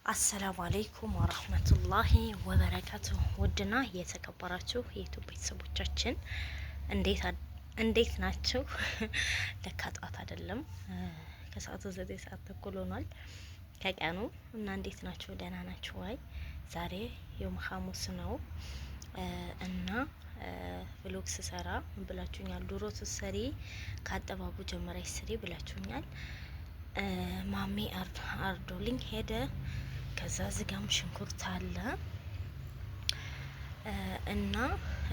አሰላሙ አለይኩም ወራህመቱላሂ ወበረካቱ። ውድና የተከበራችሁ የዩቲዩብ ቤተሰቦቻችን እንዴት ናችሁ? ለካ ጠዋት አይደለም ከሰዓቱ 9 ሰዓት ተኩል ሆኗል ከቀኑ እና እንዴት ናችሁ? ደህና ናችሁ ወይ? ዛሬ የውም ሐሙስ ነው እና ብሎግ ስሰራ ብላችሁኛል። ዶሮ ትሰሪ ከአጠባቡ ጀመረሽ ስሪ ብላችሁኛል። ማሜ አርዶልኝ ሄደ። ከዛ ዝጋም ሽንኩርት አለ እና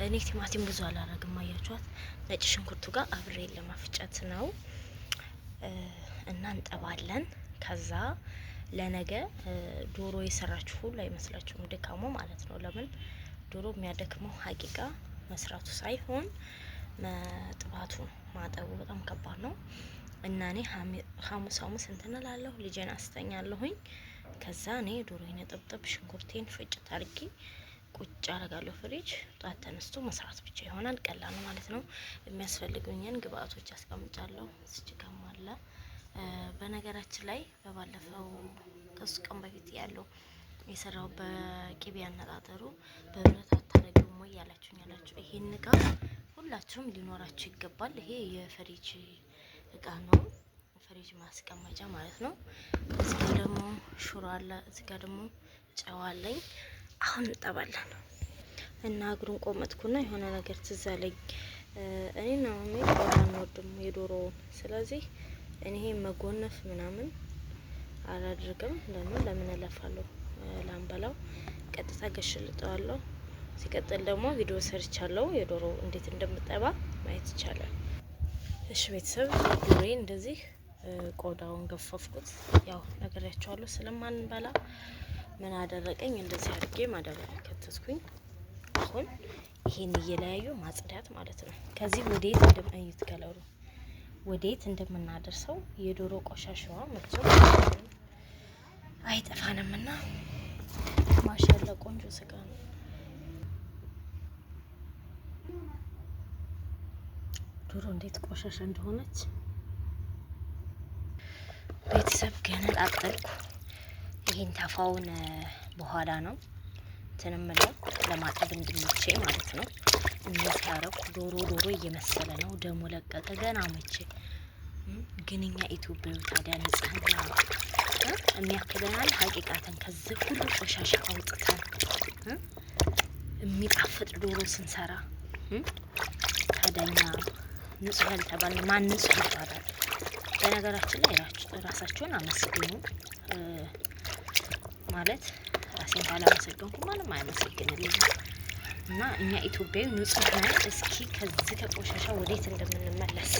እኔ ቲማቲም ብዙ አላረግም። አያችኋት ነጭ ሽንኩርቱ ጋር አብሬ ለማፍጨት ነው እና እንጠባለን። ከዛ ለነገ ዶሮ የሰራችሁ ሁሉ አይመስላችሁም ድካሙ ማለት ነው። ለምን ዶሮ የሚያደክመው ሀቂቃ መስራቱ ሳይሆን መጥባቱ ነው። ማጠቡ በጣም ከባድ ነው እና እኔ ሐሙስ እንትን እላለሁ፣ ልጄን አስተኛለሁኝ። ከዛ እኔ ዶሮዬን ጥብጥብ ሽንኩርቴን ፍጭት አድርጌ ቁጭ አረጋለሁ ፍሪጅ። ጧት ተነስቶ መስራት ብቻ ይሆናል። ቀላል ማለት ነው። የሚያስፈልጉኝን ግብአቶች አስቀምጫለሁ። ስጅጋም አለ። በነገራችን ላይ በባለፈው ከሱ ቀን በፊት ያለው የሰራው በቂቤ አነጣጠሩ በብረት አታረጊውም ወይ ያላችሁ ይሄን እቃ ሁላችሁም ሊኖራችሁ ይገባል። ይሄ የፍሪጅ እቃ ነው፣ ፍሪጅ ማስቀመጫ ማለት ነው። እዚህ ጋር ደግሞ ሹሮ አለ፣ እዚህ ጋር ደግሞ ጨው አለኝ። አሁን እንጠባለን እና እግሩን ቆመጥኩና የሆነ ነገር ትዝ አለኝ። እኔ ነው ቆዳ አንወድም የዶሮውን። ስለዚህ እኔ መጎነፍ ምናምን አላድርግም። ለምን እለፋለሁ ላምበላው፣ ቀጥታ ገሽልጠዋለሁ። ሲቀጥል ደግሞ ቪዲዮ ሰርቻለሁ የዶሮ እንዴት እንደምጠባ ማየት ይቻላል። እሺ ቤተሰብ ዶሮዬ እንደዚህ ቆዳውን ገፈፍኩት። ያው ነገራችኋለሁ ስለማንበላ ምን አደረቀኝ፣ እንደዚህ አድርጌ ማዳበሪያ ከተትኩኝ። አሁን ይሄን እየለያዩ ማጽዳት ማለት ነው። ከዚህ ወዴት እንደምንዩት ከለሩ ወዴት እንደምናደርሰው የዶሮ ቆሻሻዋ መቼም አይጠፋንምና ማሻአላ ቆንጆ ስጋ ነው። ዶሮ እንዴት ቆሻሻ እንደሆነች ቤተሰብ ገነጣጠልኩ። ይሄን ተፋውን በኋላ ነው ትንምለው ለማጠብ እንድንቼ ማለት ነው። እንደዚህ ያረኩ ዶሮ እየመሰለ ነው። ደሞ ለቀቀ ገና መቼ ግን እኛ ኢትዮጵያዊ ታዲያ ንጽህና የሚያክለናል ሀቂቃተን ከዚህ ሁሉ ቆሻሻ አውጥተን የሚጣፍጥ ዶሮ ስንሰራ ታዲያኛ ንጹህ ያልተባለ ማን ንጹህ ይባላል? በነገራችን ላይ ራሳቸውን አመስግኑ ማለት ራሴን ባላመሰግንኩ ማንም አያመሰግንልኝም። እና እኛ ኢትዮጵያዊ ንጹህ ነን። እስኪ ከዚህ ከቆሻሻ ወዴት እንደምንመለስ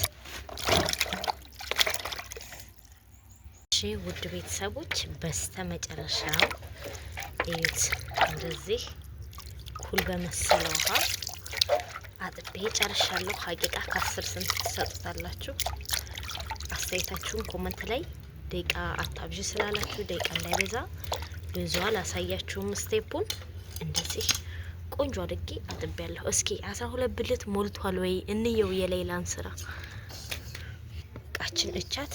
እሺ ውድ ቤተሰቦች፣ በስተመጨረሻ እዩት። እንደዚህ ኩል በመሰለ ውሃ አጥቤ ጨርሻለሁ። ሀቂቃ ከ10 ስንት ትሰጡታላችሁ? አስተያየታችሁን ኮመንት ላይ ደቂቃ አታብዥ ስላላችሁ ደቂቃ እንዳይበዛ ብዙ አላሳያችሁም። ስቴፑን እንደዚህ ቆንጆ አድርጌ አጥቤያለሁ። እስኪ 12 ብልት ሞልቷል ወይ እንየው የሌላን ስራ። እቃችን እቻት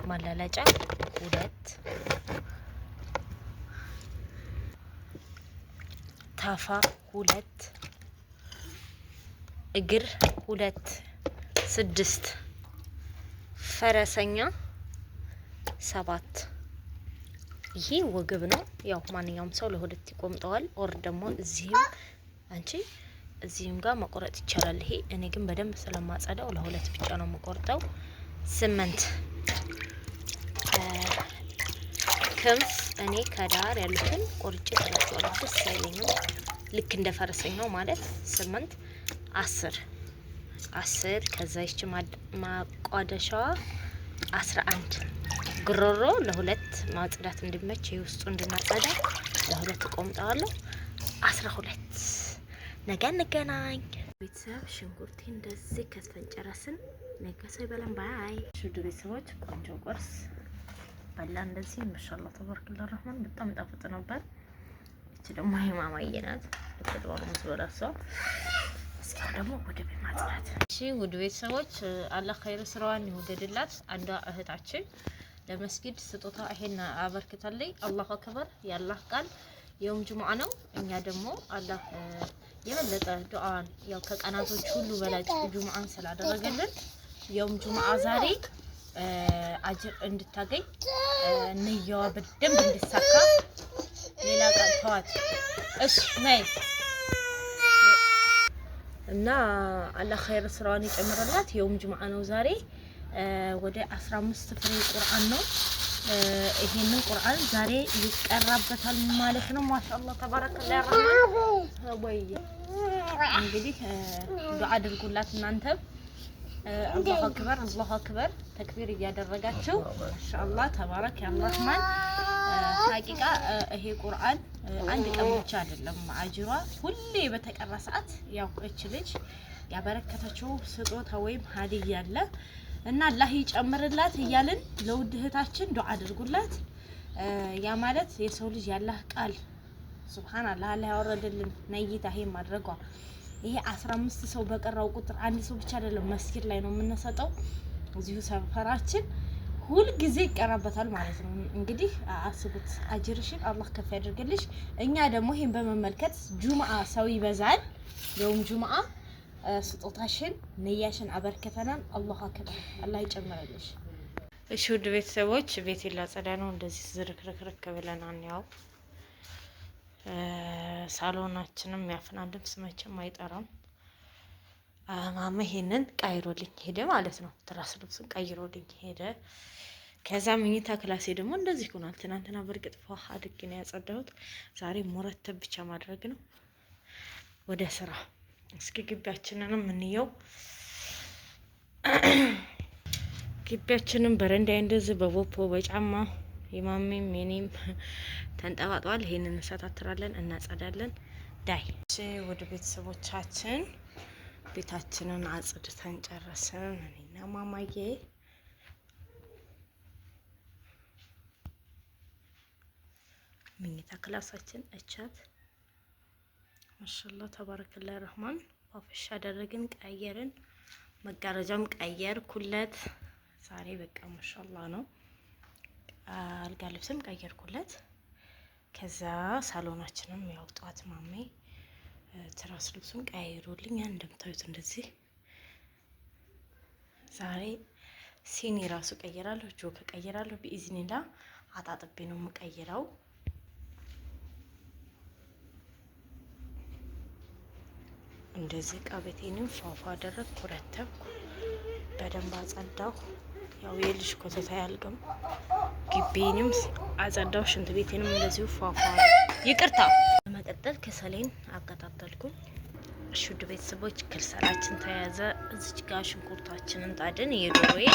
ማላላጫ 2 ታፋ 2 እግር 2 6 ፈረሰኛ 7። ይሄ ወገብ ነው። ያው ማንኛውም ሰው ለሁለት ይቆምጠዋል። ኦር ደግሞ እዚህም ጋር መቆረጥ ይቻላል። ይሄ እኔ ግን በደንብ ስለማጸዳው ለሁለት ብቻ ነው የምቆርጠው። 8 ክንፍ እኔ ከዳር ያሉትን ቆርጬ ተላጥቷል። ደስ አይለኝም። ልክ እንደ ፈረሰኛው ማለት 8 10 ከዛ ይች ማቋደሻዋ 11 ግሮሮ ለሁለት ማጽዳት እንዲመች የውስጡ እንድናጸዳ ለሁለት ቆምጠዋለሁ። 12 ነገ እንገናኝ ቤተሰብ። ሽንኩርቴ እንደዚህ ከትፈን ጨረስን። ነገ ሰው ይበላን ባይ። ሹዱ ቤተሰቦች ቆንጆ ቁርስ በላ እንደዚህ ማሻአላህ ተባረከላህ ረህማን በጣም ጣፍጥ ነበር። እቺ ደግሞ የማማዬ ናት። ተጥባው መስሎ ራሷ። እስኪ ደግሞ ወደ ቤት ማጽዳት። እሺ ውድ ቤተሰቦች አላህ ኸይር ስራዋን ይወደድላት። አንዷ እህታችን ለመስጊድ ስጦታ ይሄን አበርክታለኝ። አላሁ አክበር ያላህ ቃል የውም ጁሙዓ ነው። እኛ ደግሞ አላህ የበለጠ ዱዓን ያው ከቀናቶች ሁሉ በላይ ጁሙዓን ስላደረገልን የውም ጁሙዓ ዛሬ አጅር እንድታገኝ ንያዋ በደንብ እንድሳካ ሌላ ቃል ተዋት። እሺ ነይ እና አላህ ኸይር ስራዋን ይጨምርላት። የውም ጁሙዓ ነው ዛሬ። ወደ 15 ፍሬ ቁርአን ነው። ይሄንን ቁርአን ዛሬ ይቀራበታል ማለት ነው። ማሻአላህ ተባረከላህ ረህማን ወይ እንግዲህ ዱዓ አድርጉላት እናንተም። አላሁ አክበር ተክቢር እያደረጋችሁ ማሻአላህ ተባረክ ያ ረህማን። ሐቂቃ ይሄ ቁርአን አንድ ቀን ብቻ አይደለም አጅሯ ሁሌ በተቀራ ሰዓት ያው እች ልጅ ያበረከተችው ስጦታ ወይም ሀዲያ አለ እና አላህ ይጨምርላት እያልን ለውድ እህታችን ዱዓ አድርጉላት። ያ ማለት የሰው ልጅ ያላህ ቃል ሱብሃንአላህ አላህ ያወረደልን ነይታ ይሄ ማድረጓ ይሄ 15 ሰው በቀራው ቁጥር አንድ ሰው ብቻ አይደለም መስጊድ ላይ ነው የምንሰጠው። እዚሁ ሰፈራችን ሁል ጊዜ ይቀራበታል ማለት ነው። እንግዲህ አስቡት፣ አጅርሽን አላህ ከፍ ያደርግልሽ። እኛ ደግሞ ይሄን በመመልከት ጁሙዓ ሰው ይበዛል። የውም ጁሙዓ ስጦታሽን ንያሽን አበርከተናል። አላሁ አክበር አላህ ይጨምርልሽ። እሺ ውድ ቤተሰቦች ቤት ላጸዳ ነው። እንደዚህ ዝርክርክርክ ብለናል። ያው ሳሎናችንም ያፍናል፣ ልብስ መቼም አይጠራም። ማማ ይሄንን ቀይሮልኝ ሄደ ማለት ነው። ትራስ ልብስን ቀይሮልኝ ሄደ። ከዛ መኝታ ክላሴ ደግሞ እንደዚህ ሆኗል። ትናንትና በርግጥ ፏ አድርጌ ነው ያጸዳሁት። ዛሬ ሙረተብ ብቻ ማድረግ ነው። ወደ ስራ እስኪ ግቢያችንንም እንየው። ግቢያችንን በረንዳ እንደዚህ በቦፖ በጫማ የማሜም የኔም ተንጠባጥቧል። ይሄንን እንሰታትራለን፣ እናጸዳለን። ዳይ ወደ ቤተሰቦቻችን ቤታችንን አጽድተን ጨረስን። እኔና ማማዬ መኝታ ክላሳችን እቻት ማሻአላህ ተባረከላህ ረህማን ዋፍሻ አደረግን፣ ቀየርን፣ መጋረጃም ቀየርኩለት ዛሬ በቃ ማሻአላህ ነው። አልጋ ልብስም ቀየርኩለት። ከዛ ሳሎናችንም ያው ጧት ማሜ ትራስ ልብሱን ቀይሮልኝ እንደምታዩት እንደዚህ። ዛሬ ሲኒ ራሱ ቀይራለሁ፣ ጆክ ቀይራለሁ። በኢዝኒላ አጣጥቤ ነው የምቀይረው። እንደዚህ ቃቤቴንም ፏፏ አደረግኩ፣ ረተብኩ፣ በደንብ አጸዳሁ። ያው የልጅ ኮተታ ያልቅም። ግቢንም አጸዳሁ፣ ሽንት ቤቴንም እንደዚሁ ፏፏ። ይቅርታ። በመቀጠል ከሰሌን አቀጣጠልኩኝ። እሺ ውድ ቤተሰቦች ክልሰላችን ተያዘ። እዚች ጋር ሽንኩርታችንን ጣድን። የዶሮዬ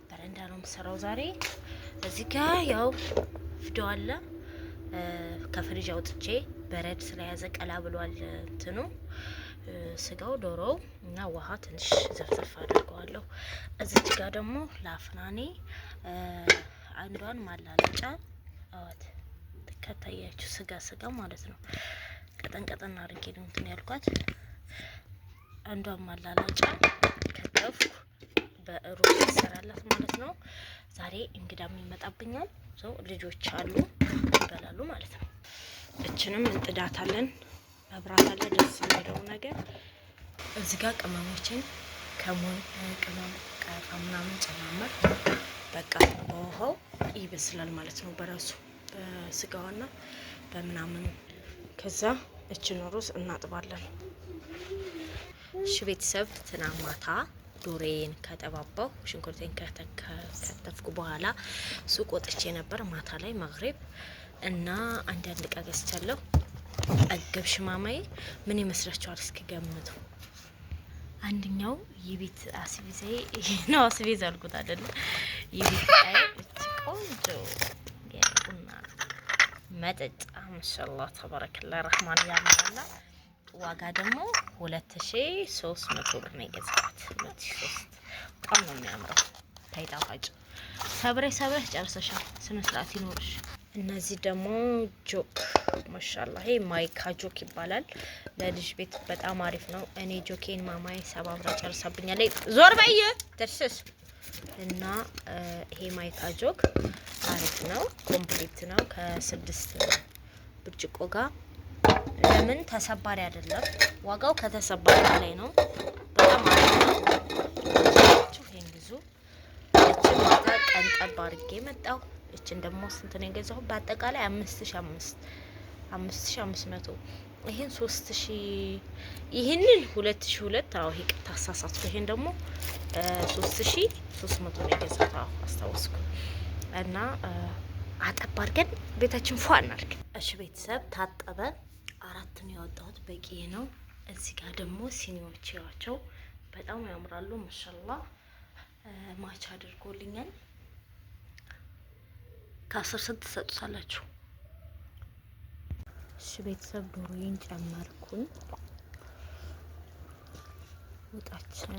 በረንዳ ነው የምሰራው ዛሬ። እዚህ ጋር ያው ፍዶ አለ ከፍሪጅ አውጥቼ በረድ ስለያዘ ቀላ ብሏል እንትኑ ስጋው ዶሮው እና ውሃ ትንሽ ዘፍዘፍ አድርገዋለሁ። እዚች ጋር ደግሞ ላፍናኔ አንዷን ማላለጫ አዋት ከታያችሁ ስጋ ማለት ነው። ቀጠን ቀጠን አድርጌ ነው እንትን ያልኳት። አንዷን ማላለጫ ከተፍኩ በሩዝ ይሰራላት ማለት ነው። ዛሬ እንግዳም ይመጣብኛል። ልጆች አሉ ይበላሉ ማለት ነው። እችንም እንጥዳታለን። መብራት አለ። ደስ የሚለው ነገር እዚህ ጋር ቅመሞችን ከሞን ቅመም ቀረፋ ምናምን ጨማመር በቃ በውሃው ይበስላል ማለት ነው በራሱ በስጋውና በምናምን። ከዛ እችን ሩዝ እናጥባለን። እሺ ቤተሰብ ትናንት ማታ ዶሬን ከጠባባው ሽንኩርቴን ከተፍኩ በኋላ ሱቅ ወጥቼ ነበር ማታ ላይ መግሪብ እና አንዳንድ እቃ ገዝቻለሁ። አገብሽ ማማዬ ምን ይመስላችኋል? እስኪ ገምቱ። አንደኛው የቤት አስቤዛ ነው። አስቤዛ አልኩት አይደል? የቤት አይ ቆንጆ የቡና መጠጥ ማሻአላህ ተባረከላህ ረህማን ያማላ። ዋጋ ደግሞ 2300 ብር ነው የገዛሁት። 2300 በጣም ነው የሚያምረው። ታይጣፋጭ ሰብረሽ ጨርሰሻል። ስነ ስርዓት ይኖርሽ። እነዚህ ደግሞ ጆክ ማሻአላህ ይሄ ማይካ ጆክ ይባላል። ለልጅ ቤት በጣም አሪፍ ነው። እኔ ጆኬን ማማዬ ሰባብራ ጨርሳብኛለች። ዞር በይ ተርሰስ እና ይሄ ማይካ ጆክ አሪፍ ነው፣ ኮምፕሊት ነው ከ6 ብርጭቆ ጋር። ለምን ተሰባሪ አይደለም፣ ዋጋው ከተሰባሪ በላይ ነው። በጣም አሪፍ ነው። ይሄን ግዙ። እቺን ዋጋ ቀን ጠብ አድርጌ መጣሁ። እቺን ደግሞ ስንት ነው የገዛሁት? በአጠቃላይ 5500። ይሄን 3000፣ ይሄንን 2002። አዎ ይቅርታ አሳሳትኩ። ይሄን ደግሞ 3300 ነው የገዛሁት። አዎ አስታወስኩ። እና አጠብ አድርገን ቤታችን ፏ እናድርግ። እሺ ቤተሰብ ታጠበ። 4 ነው ያወጣሁት፣ በቂ ነው። እዚህ ጋር ደግሞ ሲኒዎች ያቸው በጣም ያምራሉ። ማሻአላህ ማች አድርጎልኛል። ከ10 ስንት ትሰጡታላችሁ? እሺ ቤተሰብ ዶሮዬን ጨመርኩኝ። ወጣችን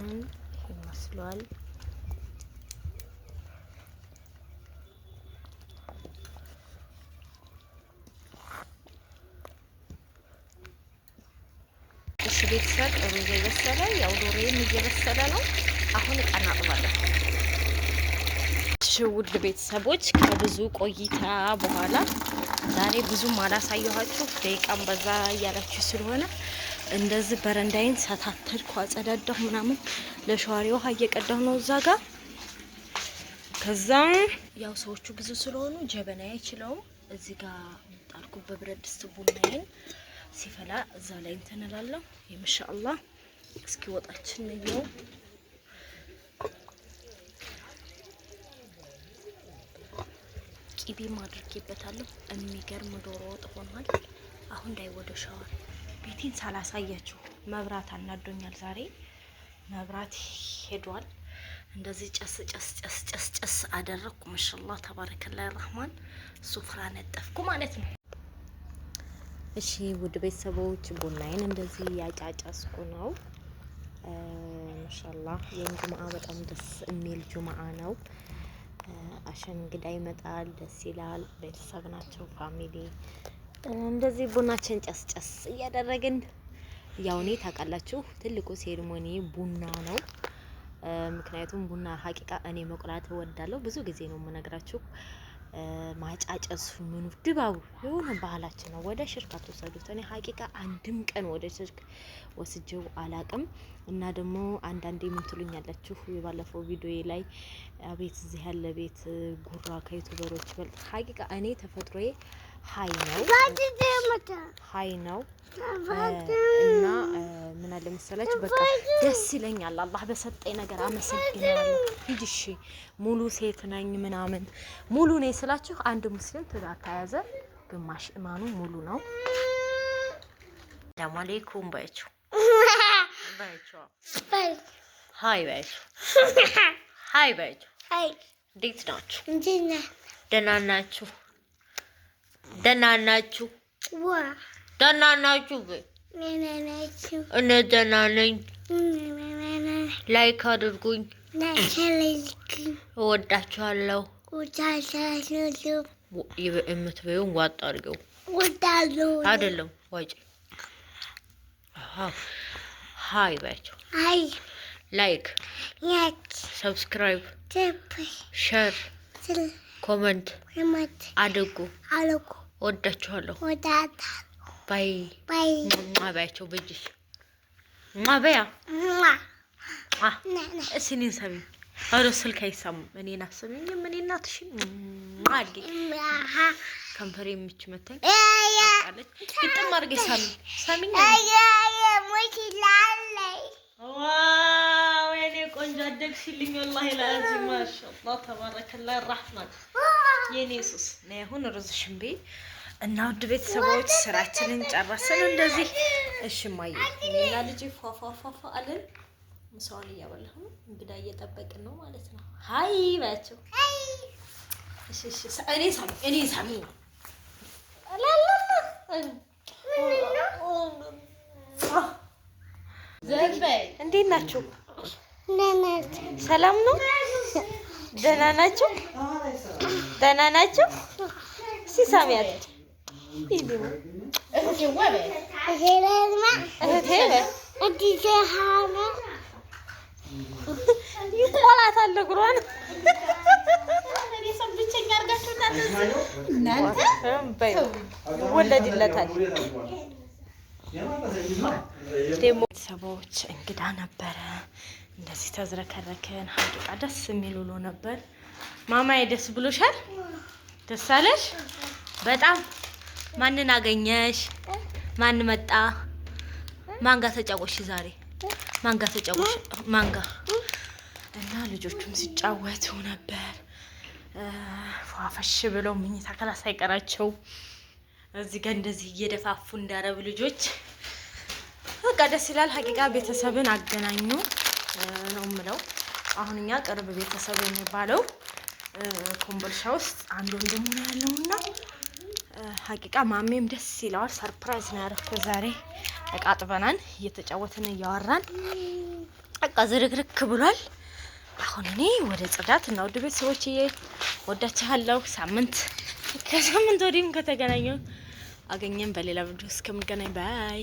ይሄ መስሏል። እሺ ቤተሰብ ሩዝ እየበሰለ ያው ዶሮዬም እየበሰለ ነው። አሁን እቀናጥባለሁ። እሺ ውድ ቤተሰቦች ከብዙ ቆይታ በኋላ ዛሬ ብዙም አላሳየኋችሁ፣ ደቂቃም በዛ እያላችሁ ስለሆነ እንደዚህ በረንዳይን ሰታተልኩ፣ አጸዳዳሁ ምናምን። ለሸዋሪ ውሃ እየቀዳሁ ነው እዛ ጋር። ከዛ ያው ሰዎቹ ብዙ ስለሆኑ ጀበና አይችለውም። እዚህ ጋር ጣልኩ በብረት ድስት ቡናዬን ሲፈላ እዛ ላይ እንትን እላለሁ። ኢንሻአላህ እስኪ ወጣችን ነው ቂቤም አድርጌበታለሁ። የሚገርም ዶሮ ወጥ ሆኗል። አሁን ዳይ ወደ ሻወር። ቤቴን ሳላሳያችሁ መብራት አናዶኛል ዛሬ። መብራት ሄዷል። እንደዚህ ጨስ ጨስ ጨስ ጨስ ጨስ አደረኩ። ማሻአላህ ተባረከላህ ረህማን። ሱፍራ ነጠፍኩ ማለት ነው። እሺ ውድ ቤተሰቦች ቡናዬን እንደዚህ ያጫጫስኩ ነው። ማሻአላህ የጁምአ በጣም ደስ የሚል ጁምአ ነው። አሸን እንግዳ ይመጣል፣ ደስ ይላል። ቤተሰብ ናቸው ፋሚሊ። እንደዚህ ቡናችን ጨስ ጨስ እያደረግን ያው እኔ ታውቃላችሁ ትልቁ ሴሪሞኒ ቡና ነው። ምክንያቱም ቡና ሀቂቃ እኔ መቁላት እወዳለሁ። ብዙ ጊዜ ነው የምነግራችሁ። ማጫጨሱ ምኑ ድባቡ የሆነ ባህላችን ነው። ወደ ሽርክ አትወሰዱት። እኔ ሀቂቃ አንድም ቀን ወደ ሽርክ ወስጄው አላቅም። እና ደግሞ አንዳንዴ ምን ትሉኛላችሁ የባለፈው ቪዲዮ ላይ አቤት እዚህ ያለ ቤት ጉራ ከዩቲዩበሮች በልጥ። ሀቂቃ እኔ ተፈጥሮዬ ሀይ ነው እና ምን አለ መሰላችሁ በቃ ደስ ይለኛል። አላህ በሰጠኝ ነገር አመሰግናለሁ። ሂጂሽ ሙሉ ሴት ነኝ ምናምን ሙሉ ነኝ ስላችሁ አንድ ሙስሊም ትዳር ከያዘ ግማሽ ኢማኑ ሙሉ ነው። ሰላም አለይኩም ባይችሁ ሃይ ባይችሁ ሃይ ባይችሁ እንዴት ናችሁ? ደህና ናችሁ? ደህና ናችሁ? ደህና ናችሁ? እኔ ደህና ነኝ። ላይክ አድርጉኝ። እወዳችኋለሁ። የምትበይውን ዋጥ አድርገው አይደለም ዋጭ። ሃይ ባያቸው። ላይክ፣ ሰብስክራይብ፣ ሸር፣ ኮመንት አድርጉ። እወዳችኋለሁ። ባይ ባያቸው። በጅሽ በያ እስኒን ሰሚ አረ ስልክ አይሰማም። እኔን አሰሚኝም። እኔ እናትሽን ማልጊ ከንፈሬ የምች መታኝ አለች። ግጥም አድርጌ ሰሚኝ። ዋው የኔ ቆንጆ አደግሽልኝ። ወላሂ ለአዚም ማሻአላህ ተባረከላህ ረህማን። የኔ ሱስ ነው። አሁን ሩዝሽን በይ እና ውድ ቤተሰቦች ስራችንን ጨረስን እንደዚህ። እሺ ማየ እኔና ልጅ ፏፏፏፏ አለን። ምሳውን እያበላሁ ነው። እንግዳ እየጠበቅን ነው ማለት ነው። ሃይ ባያቸው። እሺ እሺ እኔ ሳሚ እንዴት ናችሁ? ሰላም ነው? ደህና ናችሁ? ደህና ናችሁ? ሲሳሚያት ይቆላታል እግሯን ይወለድለታል። ደግሞ ቤተሰቦች እንግዳ ነበረ። እንደዚህ ተዝረከረክን። ሀቂቃ ደስ የሚል ውሎ ነበር። ማማዬ ደስ ብሎሻል? ደስ አለሽ? በጣም ማንን አገኘሽ? ማን መጣ? ማን ጋር ተጫወትሽ ዛሬ? ማን ጋር ተጫወትሽ? ማን ጋር? እና ልጆቹም ሲጫወቱ ነበር። ፏፈሽ ብለው መኝታ ክላስ ሳይቀራቸው እዚህ ጋር እንደዚህ እየደፋፉ እንዳረብ ልጆች በቃ ደስ ይላል። ሀቂቃ ቤተሰብን አገናኙ ነው የምለው። አሁን እኛ ቅርብ ቤተሰብ የሚባለው ኮምቦልሻ ውስጥ አንድ ወንድሙ ነው ያለውና ሀቂቃ ማሜም ደስ ይለዋል። ሰርፕራይዝ ነው ያደረኩት ዛሬ። እቃ አጥበናል፣ እየተጫወትን እያወራን በቃ ዝርክርክ ብሏል። አሁን እኔ ወደ ጽዳት እና ወደ ቤተሰቦችዬ ወዳችኋለሁ። ከሳምንት ወዲህም ከተገናኘው አገኘን። በሌላ ቪዲዮ እስከምንገናኝ ባይ